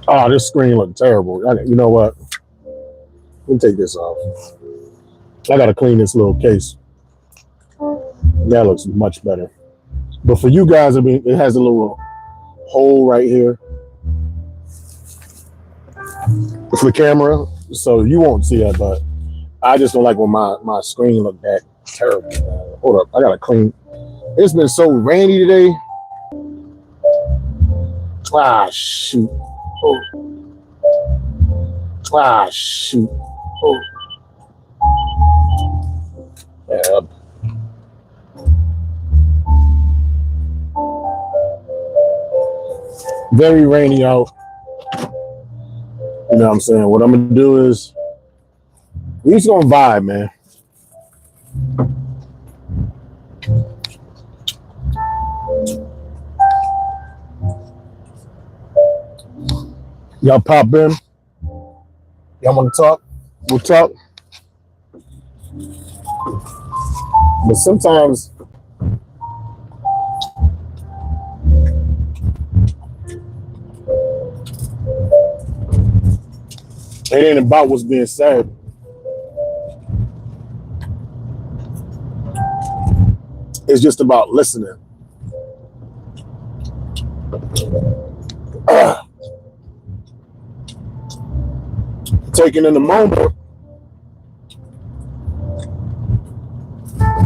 Oh, this screen looked terrible. You know what? Let me take this off. I gotta clean this little case. That looks much better. But for you guys, I mean, it has a little hole right here for the camera, so you won't see that. But I just don't like when my screen look that terrible. Hold up, I gotta clean. It's been so rainy today. Ah shoot. Ah shoot. Yeah. Very rainy out. You know what I'm saying? What I'm gonna do is we just gonna vibe, man. Y'all pop in. Y'all wanna talk? We'll talk. But sometimes it ain't about what's being said. It's just about listening. Taking in the moment,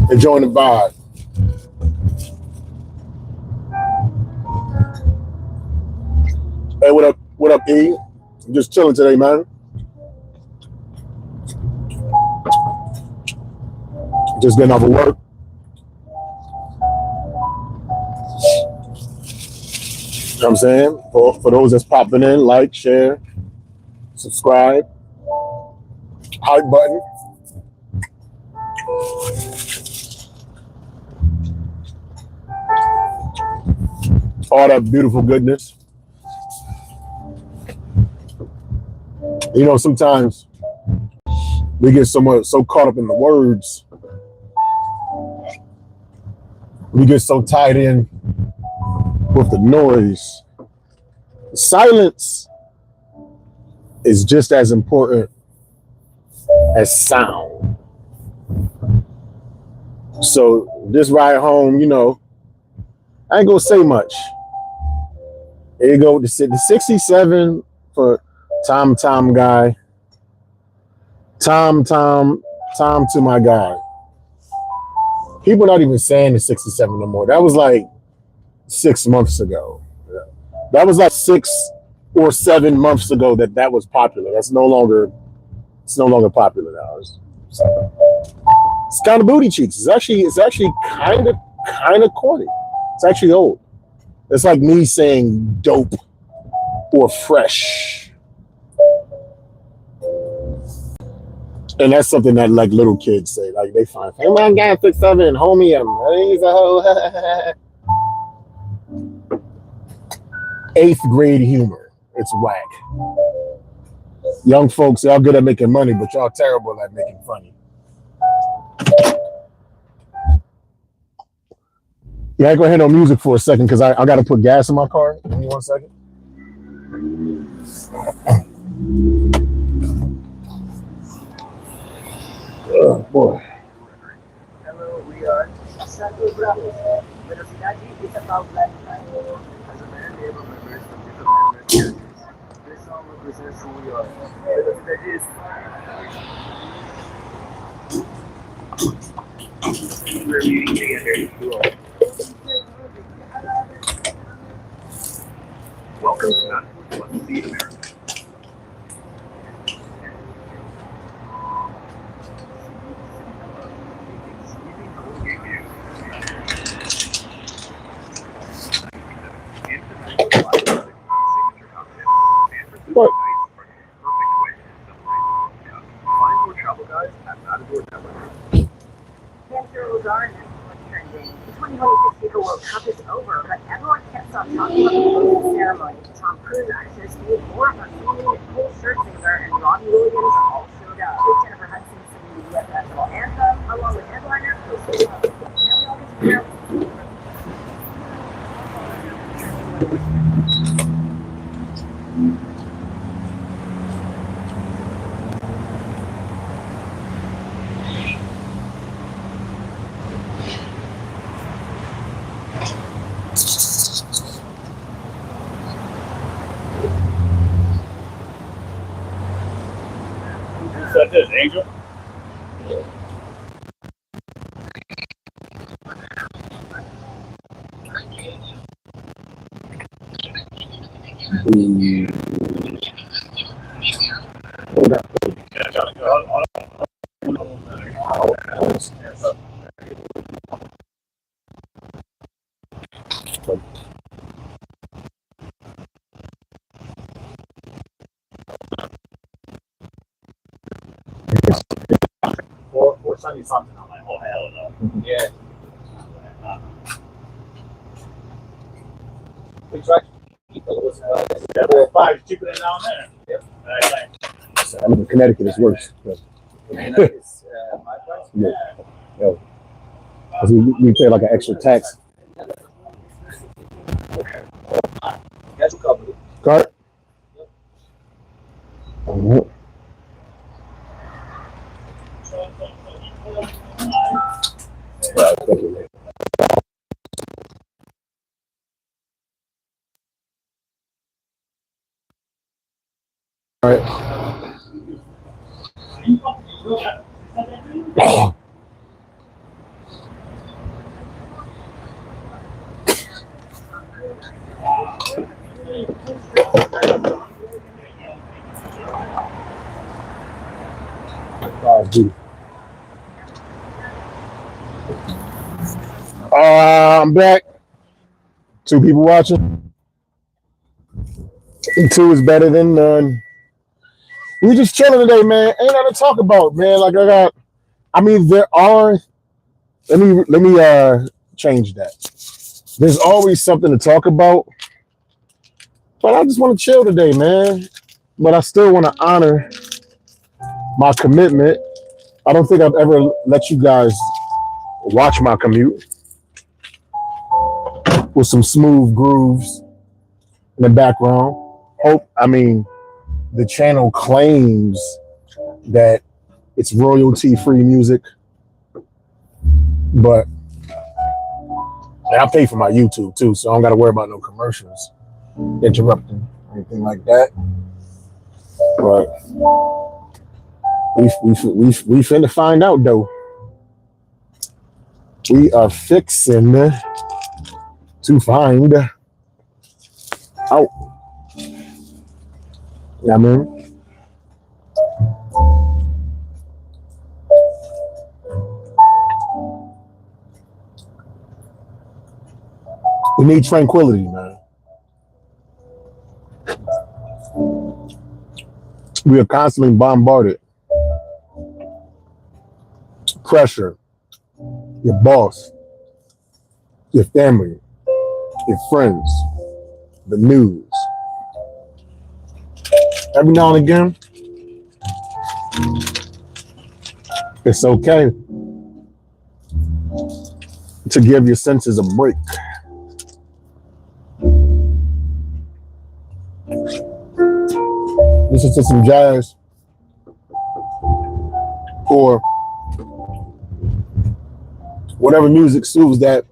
enjoying the vibe. Hey, what up? What up, E? I'm just chilling today, man. Just getting off of work. You know what I'm saying? For those that's popping in, like, share, subscribe, hype button. All that beautiful goodness. You know, sometimes we get so caught up in the words. We get so tied in with the noise. Silence is just as important as sound. So this ride home, you know, I ain't gonna say much. There you go, the 67 for Tom guy. Tom to my guy. People not even saying the 67 no more. That was like 6 months ago. That was like 6 or 7 months ago that was popular. It's no longer popular now. It's kind of booty cheeks. It's actually kind of corny. It's actually old. It's like me saying dope or fresh. And that's something that like little kids say. Like they find, hey man, guy 6'7", homie, he's a hoe. 8th grade humor. It's whack. Young folks, y'all good at making money, but y'all terrible at making funny. Yeah, I ain't gonna hear no music for a second because I gotta put gas in my car. Give me 1 second. Oh boy. Hello, we are Santo Bravo. Velocidade is about lifetime. As a man, able members of different members characters. This song represents who we are. Velocidade is. We're meeting together. Welcome to Not See America. What? The 2026 FIFA World Cup is over, but everyone can't stop talking about the closing ceremony. Tom Cruise actually stayed more of a singing Cole Scherzinger and Robbie Williams all showed up. Jennifer Hudson singing the US national anthem, along with headliner Chris Now we all get to hear Mm. Or send me something. I'm like, oh hell no. Yeah. We tried to keep those. 5 is cheaper than down there. Yep. I mean, Connecticut is worse. Connecticut is my price. Yeah. Yeah. Because we pay like an extra tax. Get you covered. Card? Mm-hmm. Right, thank you, man. All right. I'm back. 2 people watching. 2 is better than none. We just chilling today, man. Ain't nothing to talk about, man. Like I mean, there are. Let me change that. There's always something to talk about, but I just want to chill today, man. But I still want to honor my commitment. I don't think I've ever let you guys watch my commute with some smooth grooves in the background. The channel claims that it's royalty-free music, but I pay for my YouTube too, so I don't got to worry about no commercials interrupting or anything like that. But we finna find out though. We are fixing to find out. Yeah, man. We need tranquility, man. We are constantly bombarded. Pressure, your boss, your family, your friends, the news. Every now and again, it's okay to give your senses a break. Listen to some jazz or whatever music soothes that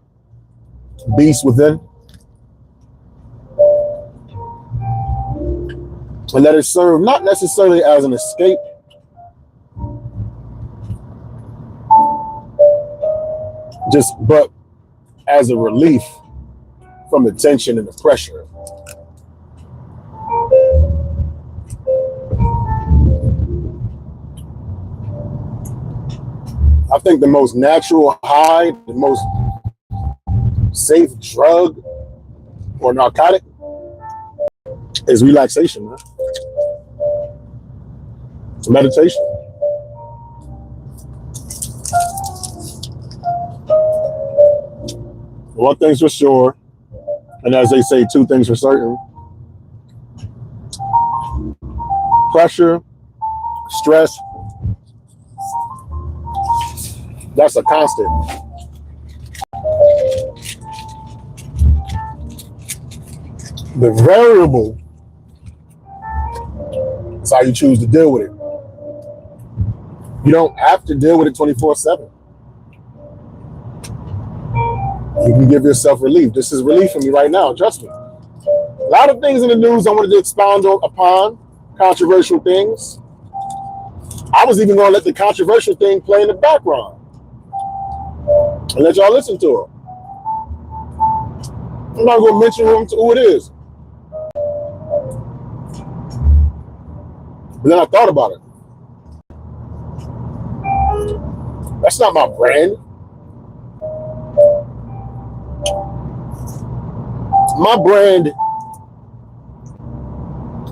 beast within, and let it serve not necessarily as an escape, but as a relief from the tension and the pressure. I think the most natural high, the most safe drug or narcotic is relaxation, man. It's meditation. One thing's for sure, and as they say, 2 things for certain. Pressure, stress, that's a constant. The variable is how you choose to deal with it. You don't have to deal with it 24/7. You can give yourself relief. This is relief for me right now, trust me. A lot of things in the news I wanted to expound upon, controversial things. I was even going to let the controversial thing play in the background and let y'all listen to it. I'm not going to mention who it is. But then I thought about it. That's not my brand. My brand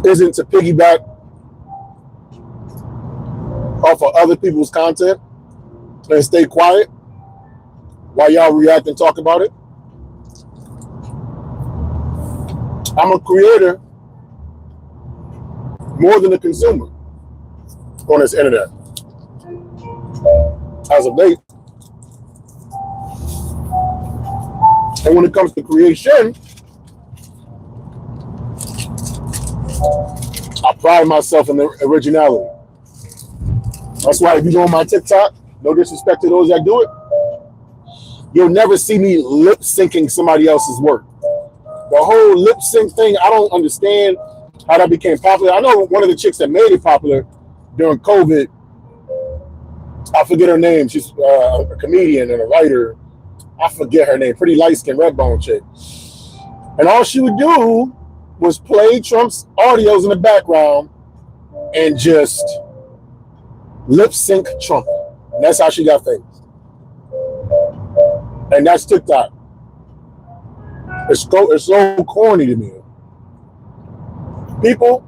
isn't to piggyback off of other people's content and stay quiet while y'all react and talk about it. I'm a creator more than a consumer on this internet. As of late. And when it comes to creation, I pride myself in the originality. That's why if you go on my TikTok, no disrespect to those that do it, you'll never see me lip syncing somebody else's work. The whole lip sync thing, I don't understand how that became popular. I know one of the chicks that made it popular during COVID, I forget her name. She's a comedian and a writer. I forget her name. Pretty light-skinned, red bone chick. And all she would do was play Trump's audios in the background and just lip sync Trump. And that's how she got famous. And that's TikTok. It's so corny to me. People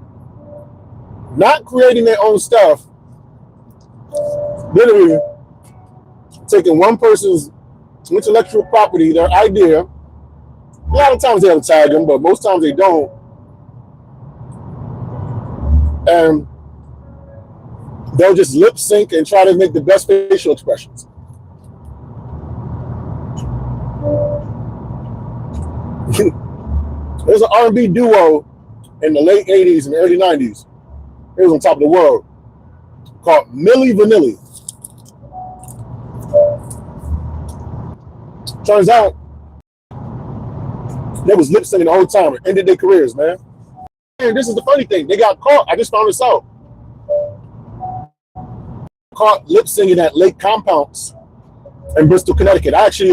not creating their own stuff, literally taking one person's intellectual property, their idea. A lot of times they'll tag them, but most times they don't. And they'll just lip sync and try to make the best facial expressions. There's an R&B duo in the late 80s and early 90s. It was on top of the world called Milli Vanilli. Turns out they was lip syncing the whole time and ended their careers, man. And this is the funny thing. They got caught. I just found this out. Caught lip syncing at Lake Compounce in Bristol, Connecticut. I actually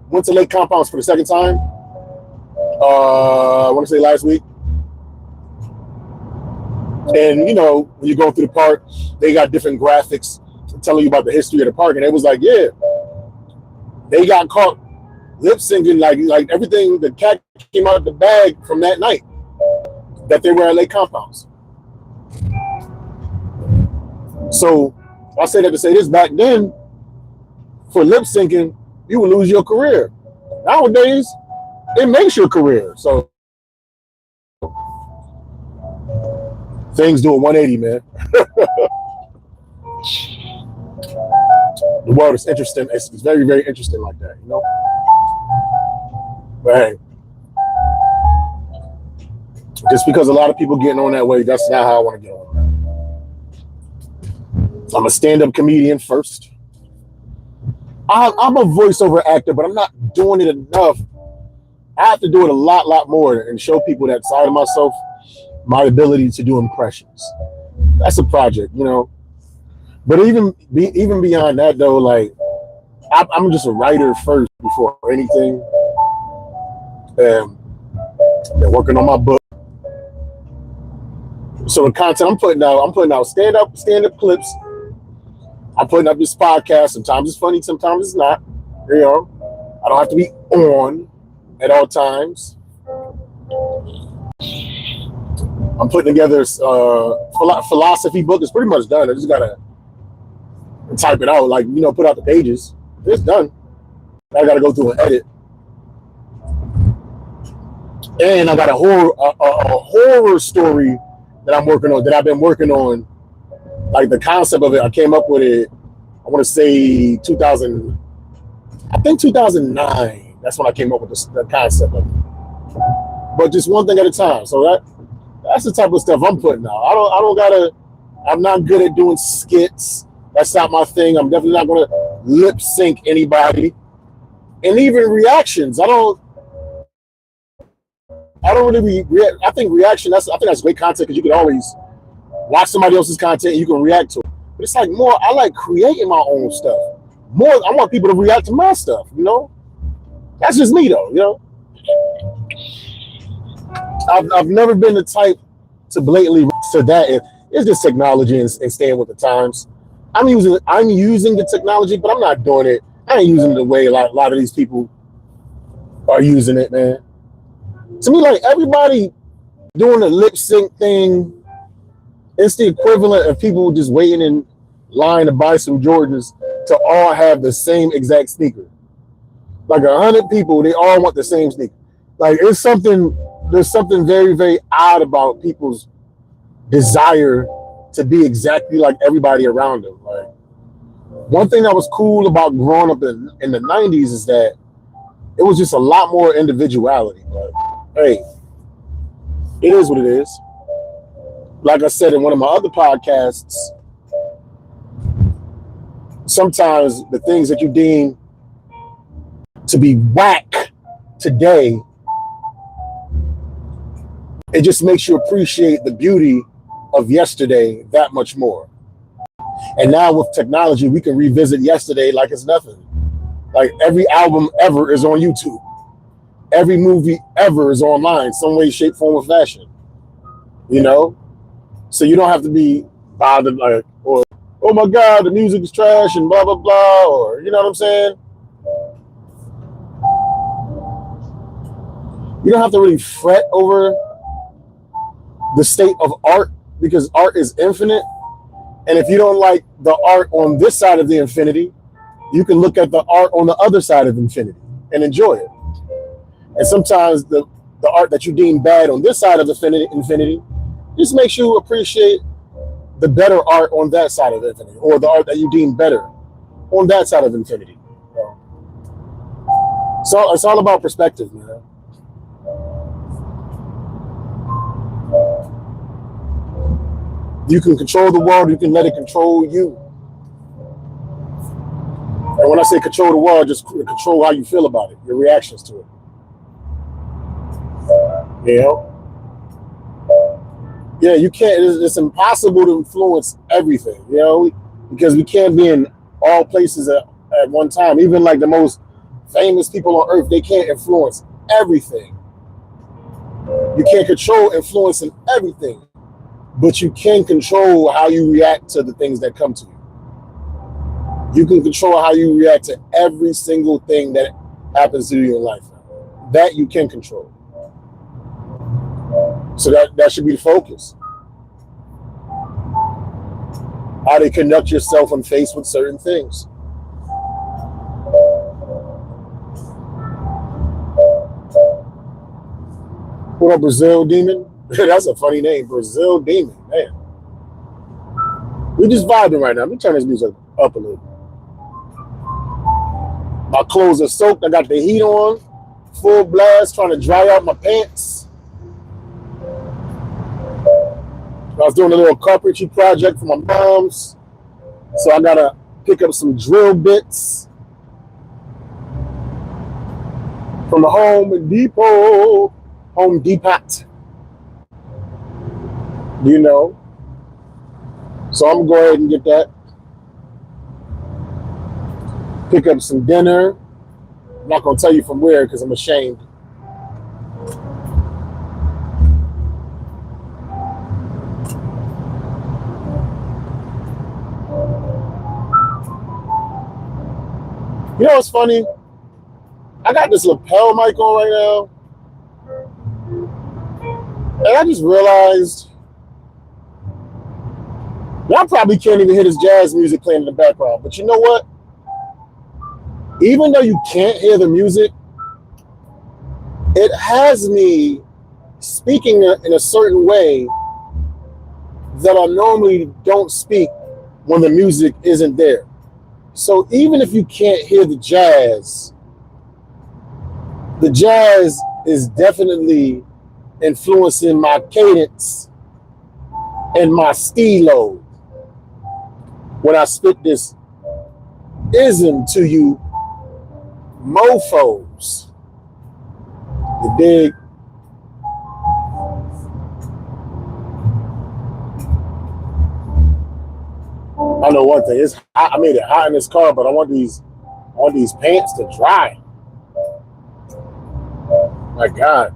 went to Lake Compounce for the second time. I want to say last week. And you know, when you go through the park, they got different graphics telling you about the history of the park. And it was like, yeah, they got caught lip syncing like everything. The cat came out of the bag from that night that they were at Lake Compounce. So I say that to say this: back then, for lip syncing, you would lose your career. Nowadays, it makes your career. So things do a 180, man. The world is interesting. It's very, very interesting like that, you know? But hey, just because a lot of people getting on that way, that's not how I want to get on. I'm a stand-up comedian first. I'm a voiceover actor, but I'm not doing it enough. I have to do it a lot more and show people that side of myself, my ability to do impressions. That's a project, you know. But even beyond that, though, like I'm just a writer first before anything. And been working on my book. So the content I'm putting out stand-up clips. I'm putting up this podcast. Sometimes it's funny, sometimes it's not. You know, I don't have to be on at all times. I'm putting together a philosophy book. It's pretty much done. I just gotta type it out, like, you know, put out the pages. It's done. I gotta go through and edit. And I got a horror story that I'm working on, that I've been working on. Like the concept of it, I came up with it, I want to say 2009. That's when I came up with the concept of it. But just one thing at a time. So that's the type of stuff I'm putting out. I'm not good at doing skits. That's not my thing. I'm definitely not going to lip sync anybody. And even reactions, I don't really react. I think that's great content, because you can always watch somebody else's content and you can react to it. But it's like more, I like creating my own stuff. More, I want people to react to my stuff, you know? That's just me, though, you know? I've never been the type to blatantly to that. It's just technology and staying with the times. I'm using the technology, but I'm not doing it. I ain't using it the way like a lot of these people are using it, man. To me, like everybody doing the lip sync thing, it's the equivalent of people just waiting in line to buy some Jordans to all have the same exact sneaker. Like 100 people, they all want the same sneaker. Like there's something very, very odd about people's desire to be exactly like everybody around them. Like one thing that was cool about growing up in the 90s is that it was just a lot more individuality. Like, hey, it is what it is. Like I said in one of my other podcasts, sometimes the things that you deem to be whack today, it just makes you appreciate the beauty of yesterday that much more. And now with technology, we can revisit yesterday like it's nothing. Like every album ever is on YouTube. Every movie ever is online, some way, shape, form, or fashion. You know? So you don't have to be bothered like, or, oh my God, the music is trash and blah, blah, blah, or, you know what I'm saying? You don't have to really fret over the state of art because art is infinite. And if you don't like the art on this side of the infinity, you can look at the art on the other side of infinity and enjoy it. And sometimes the art that you deem bad on this side of infinity just makes you appreciate the better art on that side of infinity, or the art that you deem better on that side of infinity. So it's all about perspective, man. You can control the world, you can let it control you. And when I say control the world, just control how you feel about it, your reactions to it. You know? Yeah, you can't, it's impossible to influence everything, you know, because we can't be in all places at one time. Even like the most famous people on earth, they can't influence everything. You can't control influencing everything, but you can control how you react to the things that come to you. You can control how you react to every single thing that happens to you in life. That you can control. So that should be the focus. How to conduct yourself when faced with certain things. What up, Brazil Demon? That's a funny name, Brazil Demon, man. We just vibing right now. Let me turn this music up a little. My clothes are soaked. I got the heat on, full blast, trying to dry out my pants. I was doing a little carpentry project for my mom's, so I gotta pick up some drill bits from the Home Depot. You know. So I'm gonna go ahead and get that. Pick up some dinner. I'm not gonna tell you from where because I'm ashamed. You know what's funny? I got this lapel mic on right now. And I just realized y'all probably can't even hear this jazz music playing in the background. But you know what? Even though you can't hear the music, it has me speaking in a certain way that I normally don't speak when the music isn't there. So even if you can't hear the jazz is definitely influencing my cadence and my stilo when I spit this ism to you mofos. You dig? I know one thing. It's hot. I made it hot in this car, but I want these pants to dry. My God.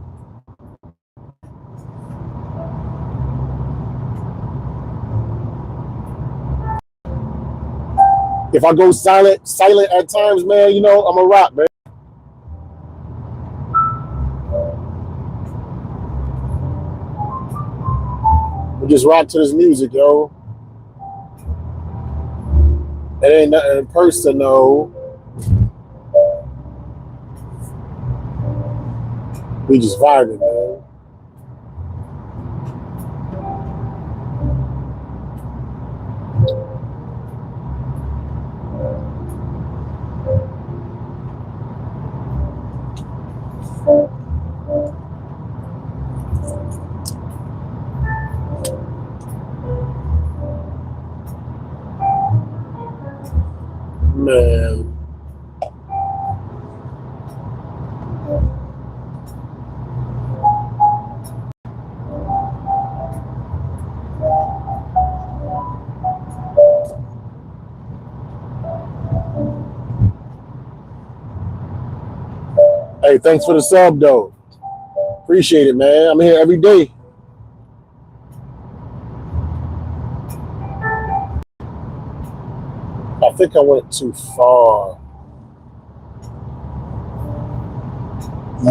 If I go silent at times, man, you know, I'm a rock, man. We just rock to this music, yo. It ain't nothing personal. We just vibing, man. Man. Hey, thanks for the sub, though. Appreciate it, man. I'm here every day. I think I went too far.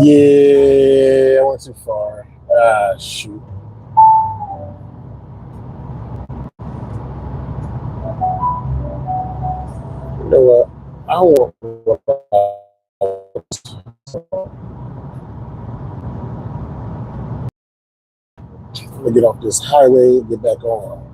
Yeah, I went too far. Ah, shoot. You know what? I want. I'm gonna get off this highway and get back on.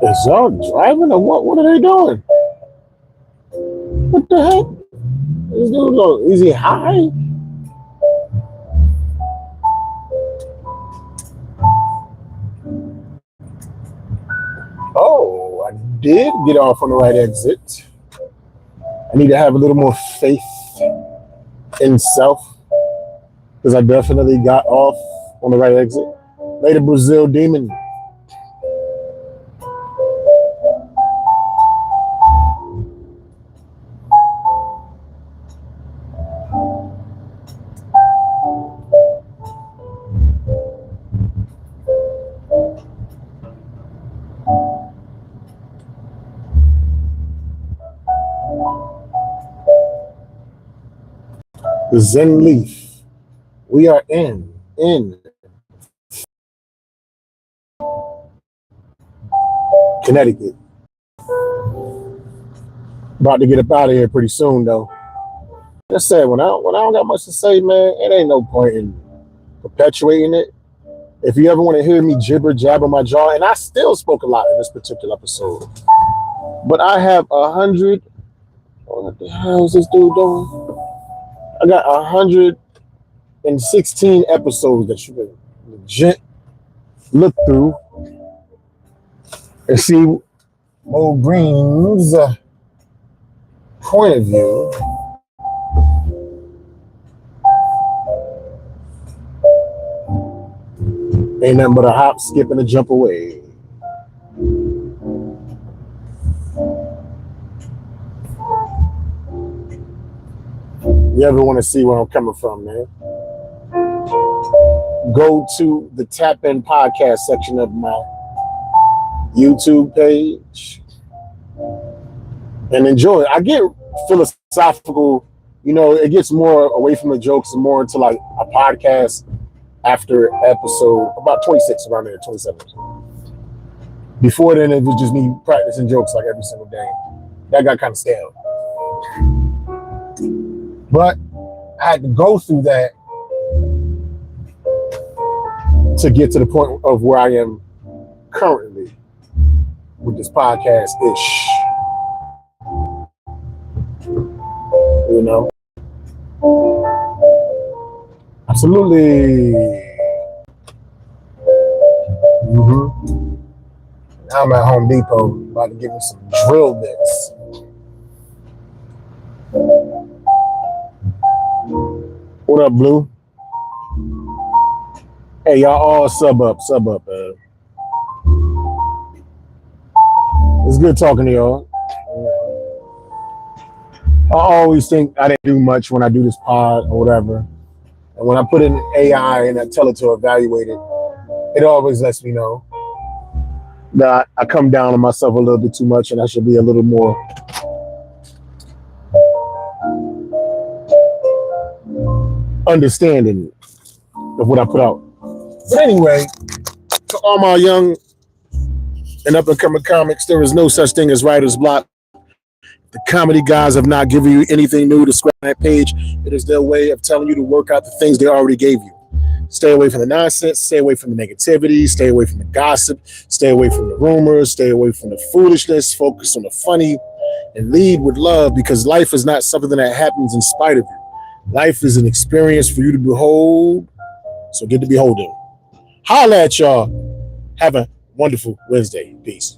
Is y'all driving or what? What are they doing? What the heck? This dude go, is he high? Oh, I did get off on the right exit. I need to have a little more faith in self because I definitely got off on the right exit. Later, Brazil Demon. The Zen Leaf. We are in Connecticut. About to get up out of here pretty soon, though. Like I said, when I don't got much to say, man, it ain't no point in perpetuating it. If you ever want to hear me jibber jabber my jaw, and I still spoke a lot in this particular episode, but I have 100. What the hell is this dude doing? I got 116 episodes that you can legit look through and see old Green's point of view. Ain't nothing but a hop, skip, and a jump away. You ever want to see where I'm coming from, man? Go to the Tap In Podcast section of my YouTube page and enjoy it. I get philosophical, you know, it gets more away from the jokes and more into like a podcast after episode about 26, around there, 27. Before then, it was just me practicing jokes like every single day. That got kind of stale. But I had to go through that to get to the point of where I am currently with this podcast-ish. You know? Absolutely. I'm at Home Depot about to give me some drill bits. What up, Blue? Hey, y'all all sub up, man. It's good talking to y'all. I always think I didn't do much when I do this pod or whatever. And when I put in AI and I tell it to evaluate it, it always lets me know that I come down on myself a little bit too much and I should be a little more understanding of what I put out. But anyway, to all my young and up and coming comics, there is no such thing as writer's block. The comedy guys have not given you anything new to scratch that page. It is their way of telling you to work out the things they already gave you. Stay away from the nonsense, stay away from the negativity, stay away from the gossip, stay away from the rumors, stay away from the foolishness, focus on the funny, and lead with love, because life is not something that happens in spite of you. Life is an experience for you to behold, so get to beholding. Holla at y'all. Have a wonderful Wednesday. Peace.